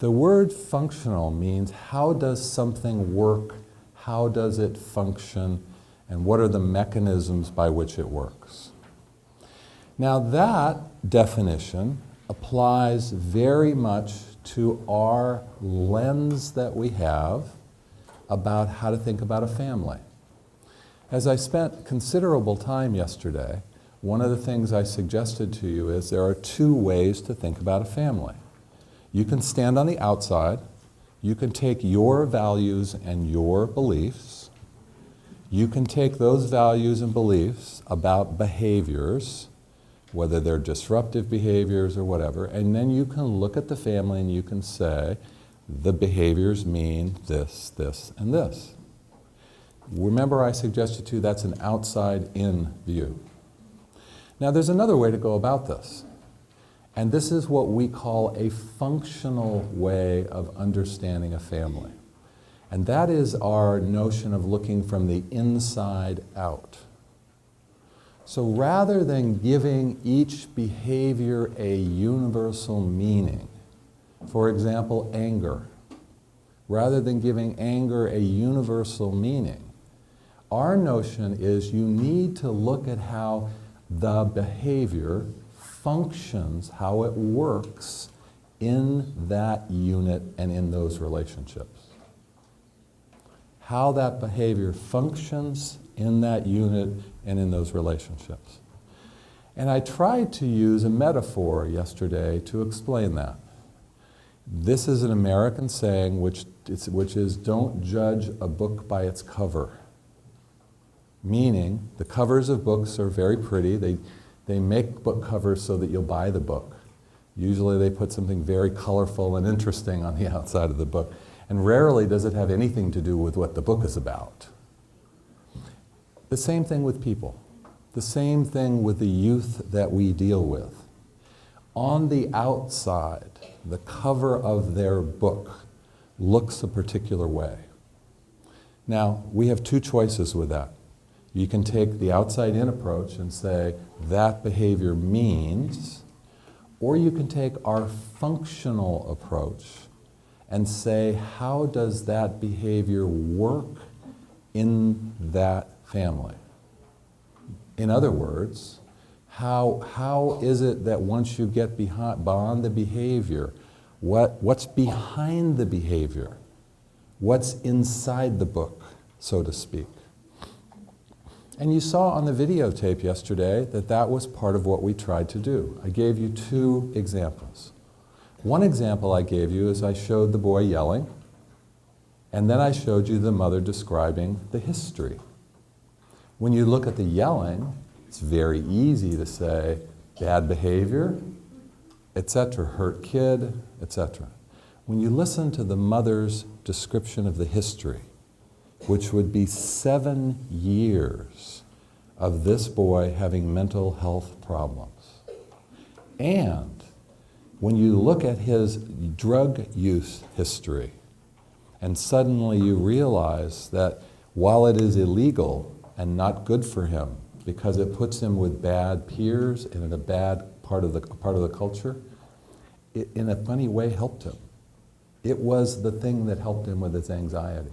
The word functional means how does something work, how does it function, and what are the mechanisms by which it works. Now that definition applies very much to our lens that we have about how to think about a family. As I spent considerable time yesterday, one of the things I suggested to you is there are two ways to think about a family. You can stand on the outside, you can take your values and your beliefs, you can take those values and beliefs about behaviors, whether they're disruptive behaviors or whatever, and then you can look at the family and you can say, the behaviors mean this, this, and this. Remember I suggested to you that's an outside-in view. Now there's another way to go about this, and this is what we call a functional way of understanding a family. And that is our notion of looking from the inside out. So rather than giving each behavior a universal meaning, for example, anger, rather than giving anger a universal meaning, our notion is you need to look at how the behavior functions, how it works in that unit and in those relationships. How that behavior functions in that unit and in those relationships. And I tried to use a metaphor yesterday to explain that. This is an American saying which is don't judge a book by its cover. Meaning, the covers of books are very pretty. They make book covers so that you'll buy the book. Usually they put something very colorful and interesting on the outside of the book. And rarely does it have anything to do with what the book is about. The same thing with people. The same thing with the youth that we deal with. On the outside, the cover of their book looks a particular way. Now, we have two choices with that. You can take the outside-in approach and say, that behavior means, or you can take our functional approach and say, how does that behavior work in that family? In other words, how is it that once you get beyond the behavior, what's behind the behavior? What's inside the book, so to speak? And you saw on the videotape yesterday that that was part of what we tried to do. I gave you two examples. One example I gave you is I showed the boy yelling, and then I showed you the mother describing the history. When you look at the yelling, it's very easy to say bad behavior, etc., hurt kid, etc. When you listen to the mother's description of the history, which would be 7 years of this boy having mental health problems, and when you look at his drug use history, and suddenly you realize that while it is illegal and not good for him, because it puts him with bad peers and in a bad part of the culture, it in a funny way helped him. It was the thing that helped him with his anxiety.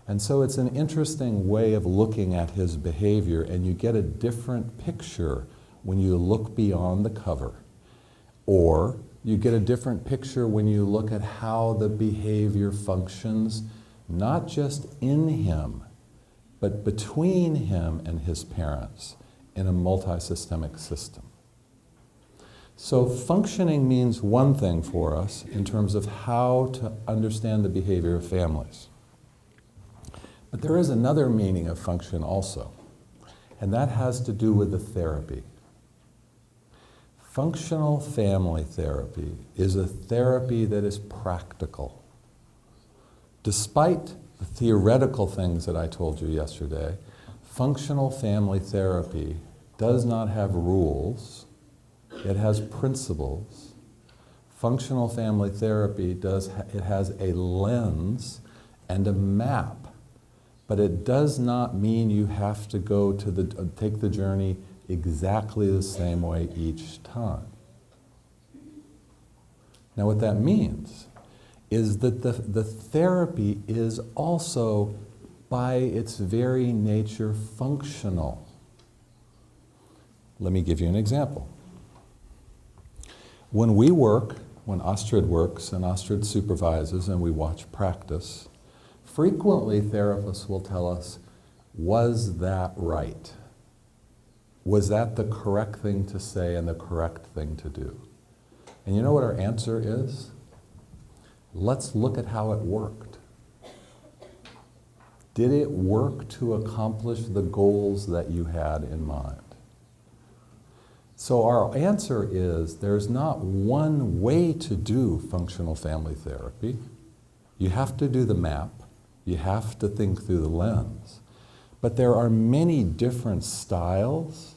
And so it's an interesting way of looking at his behavior, and you get a different picture when you look beyond the cover. Or you get a different picture when you look at how the behavior functions, not just in him, but between him and his parents in a multi-systemic system. So functioning means one thing for us in terms of how to understand the behavior of families. But there is another meaning of function also, and that has to do with the therapy. Functional family therapy is a therapy that is practical. Despite the theoretical things that I told you yesterday, functional family therapy does not have rules. It has principles. Functional family therapy it has a lens and a map, but it does not mean you have to go to take the journey exactly the same way each time. Now what that means is that the therapy is also, by its very nature, functional. Let me give you an example. When we work, when Astrid works and Astrid supervises and we watch practice, frequently therapists will tell us, was that right? Was that the correct thing to say and the correct thing to do? And you know what our answer is? Let's look at how it worked. Did it work to accomplish the goals that you had in mind? So our answer is there's not one way to do functional family therapy. You have to do the map. You have to think through the lens. But there are many different styles.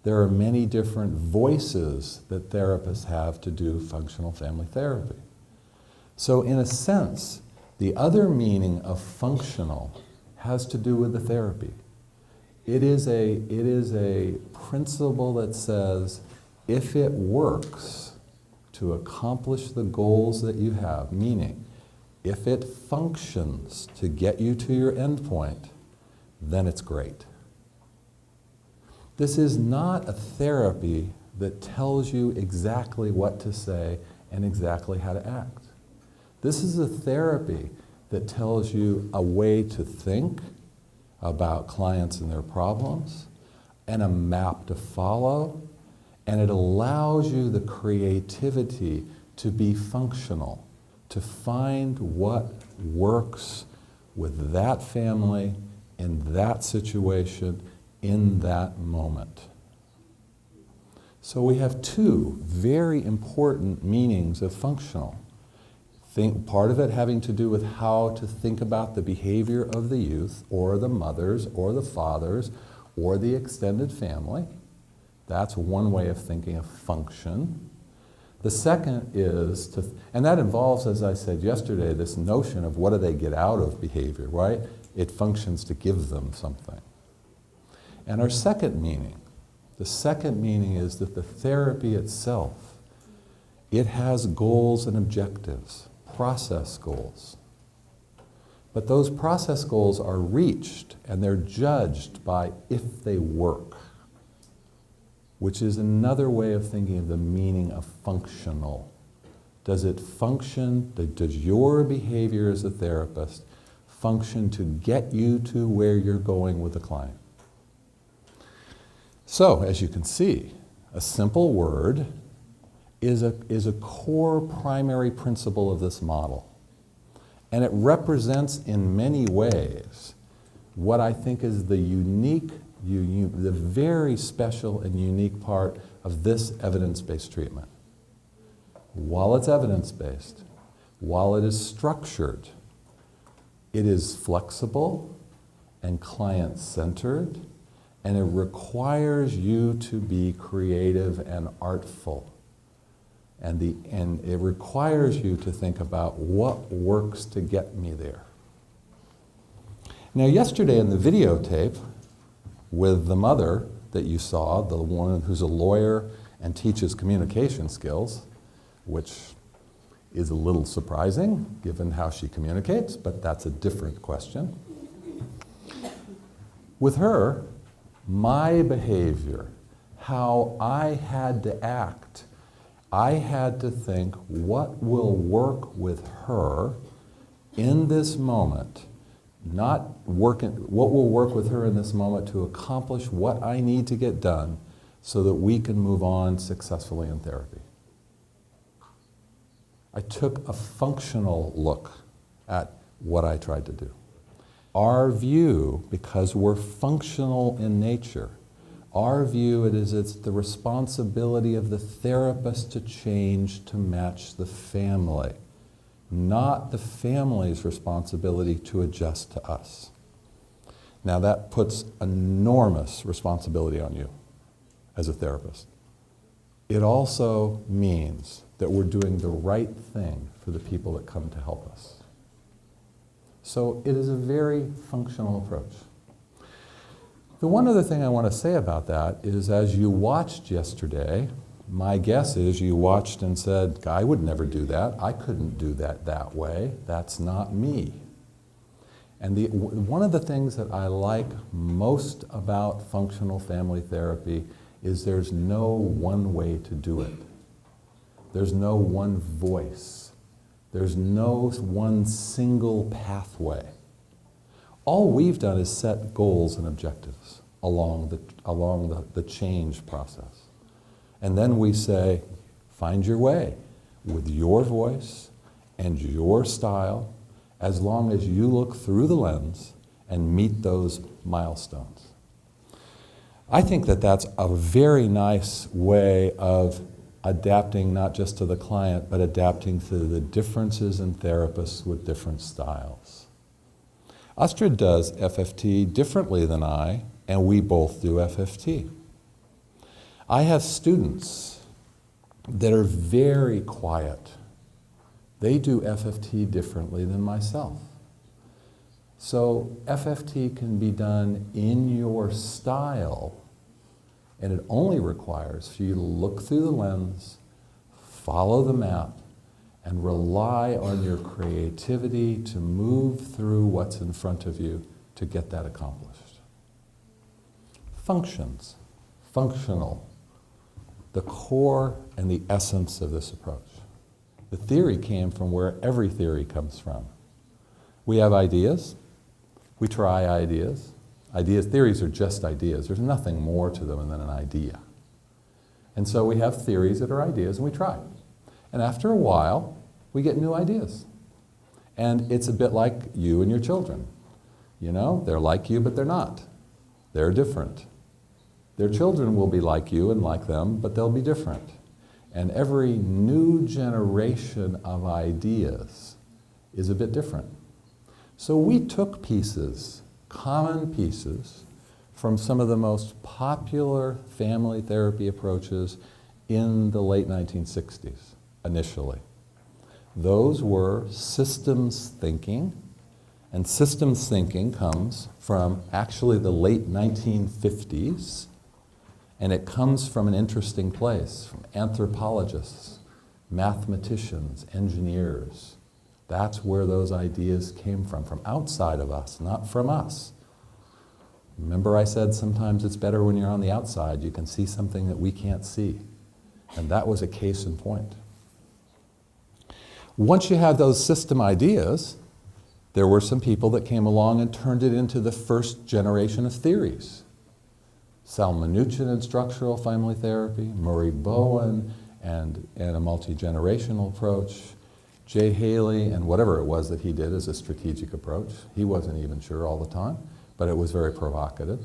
There are many different voices that therapists have to do functional family therapy. So in a sense, the other meaning of functional has to do with the therapy. It is a principle that says, if it works to accomplish the goals that you have, meaning, if it functions to get you to your endpoint, then it's great. This is not a therapy that tells you exactly what to say and exactly how to act. This is a therapy that tells you a way to think about clients and their problems, and a map to follow, and it allows you the creativity to be functional, to find what works with that family, in that situation, in that moment. So we have two very important meanings of functional. Part of it having to do with how to think about the behavior of the youth, or the mothers, or the fathers, or the extended family. That's one way of thinking of function. The second is and that involves, as I said yesterday, this notion of what do they get out of behavior, right? It functions to give them something. And our second meaning, the second meaning is that the therapy itself, it has goals and objectives. Process goals. But those process goals are reached and they're judged by if they work, which is another way of thinking of the meaning of functional. Does it function, does your behavior as a therapist function to get you to where you're going with the client? So, as you can see, a simple word is a core primary principle of this model. And it represents in many ways what I think is the the very special and unique part of this evidence-based treatment. While it's evidence-based, while it is structured, it is flexible and client-centered, and it requires you to be creative and artful. And it requires you to think about what works to get me there. Now, yesterday in the videotape with the mother that you saw, the one who's a lawyer and teaches communication skills, which is a little surprising given how she communicates, but that's a different question. With her, my behavior, how I had to act, I had to think what will work with her in this moment, what will work with her in this moment to accomplish what I need to get done so that we can move on successfully in therapy. I took a functional look at what I tried to do. Our view, because we're functional in nature, our view it's the responsibility of the therapist to change to match the family, not the family's responsibility to adjust to us. Now that puts enormous responsibility on you as a therapist. It also means that we're doing the right thing for the people that come to help us. So it is a very functional approach. The one other thing I want to say about that is, as you watched yesterday, my guess is you watched and said, I would never do that. I couldn't do that that way. That's not me. And one of the things that I like most about functional family therapy is there's no one way to do it. There's no one voice. There's no one single pathway. All we've done is set goals and objectives along the change process. And then we say, find your way with your voice and your style, as long as you look through the lens and meet those milestones. I think that that's a very nice way of adapting not just to the client, but adapting to the differences in therapists with different styles. Astrid does FFT differently than I, and we both do FFT. I have students that are very quiet. They do FFT differently than myself. So FFT can be done in your style, and it only requires for you to look through the lens, follow the map, and rely on your creativity to move through what's in front of you to get that accomplished. Functions, functional, the core and the essence of this approach. The theory came from where every theory comes from. We have ideas, we try ideas. Theories are just ideas. There's nothing more to them than an idea. And so we have theories that are ideas and we try. And after a while, we get new ideas. And it's a bit like you and your children. You know, they're like you, but they're not. They're different. Their children will be like you and like them, but they'll be different. And every new generation of ideas is a bit different. So we took pieces, common pieces, from some of the most popular family therapy approaches in the late 1960s, initially. Those were systems thinking, and systems thinking comes from actually the late 1950s, and it comes from an interesting place, from anthropologists, mathematicians, engineers. That's where those ideas came from outside of us, not from us. Remember I said sometimes it's better when you're on the outside, you can see something that we can't see. And that was a case in point. Once you have those system ideas, there were some people that came along and turned it into the first generation of theories. Sal Minuchin in structural family therapy, Murray Bowen and a multi-generational approach, Jay Haley and whatever it was that he did as a strategic approach. He wasn't even sure all the time, but it was very provocative.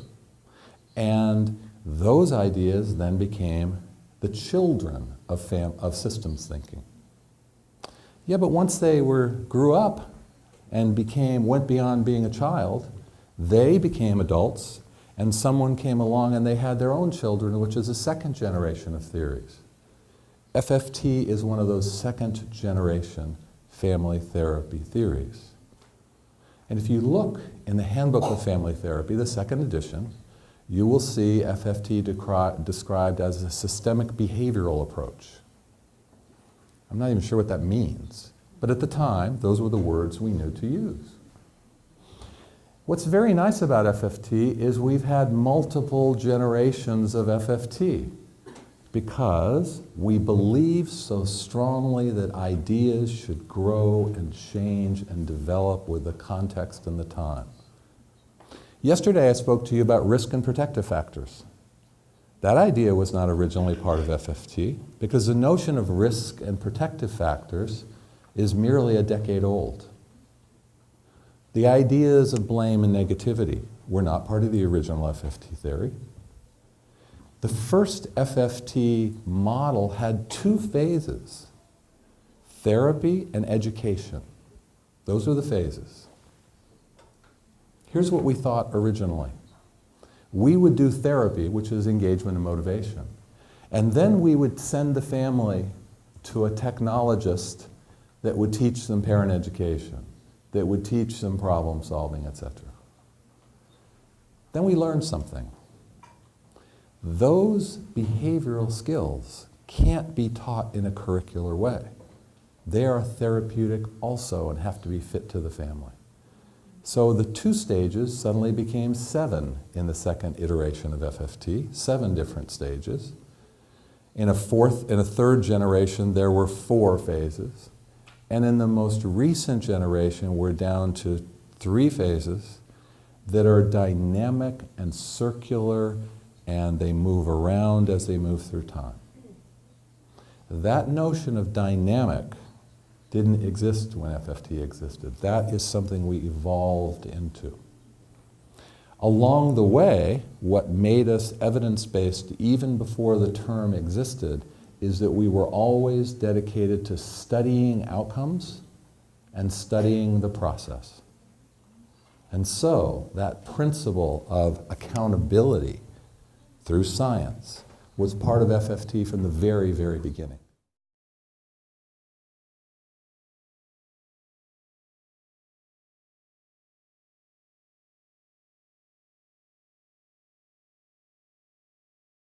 And those ideas then became the children of systems thinking. Yeah, but once they grew up and went beyond being a child, they became adults, and someone came along and they had their own children, which is a second generation of theories. FFT is one of those second generation family therapy theories. And if you look in the Handbook of Family Therapy, the second edition, you will see FFT described as a systemic behavioral approach. I'm not even sure what that means, but at the time, those were the words we knew to use. What's very nice about FFT is we've had multiple generations of FFT because we believe so strongly that ideas should grow and change and develop with the context and the time. Yesterday I spoke to you about risk and protective factors. That idea was not originally part of FFT because the notion of risk and protective factors is merely a decade old. The ideas of blame and negativity were not part of the original FFT theory. The first FFT model had two phases, therapy and education. Those were the phases. Here's what we thought originally. We would do therapy, which is engagement and motivation, and then we would send the family to a technologist that would teach them parent education, that would teach them problem solving, etc. Then we learned something. Those behavioral skills can't be taught in a curricular way. They are therapeutic also and have to be fit to the family. So the 2 stages suddenly became 7 in the second iteration of FFT, 7 different stages. In a 3rd generation, there were 4 phases. And in the most recent generation, we're down to 3 phases that are dynamic and circular, and they move around as they move through time. That notion of dynamic didn't exist when FFT existed. That is something we evolved into. Along the way, what made us evidence-based even before the term existed is that we were always dedicated to studying outcomes and studying the process. And so that principle of accountability through science was part of FFT from the very, very beginning.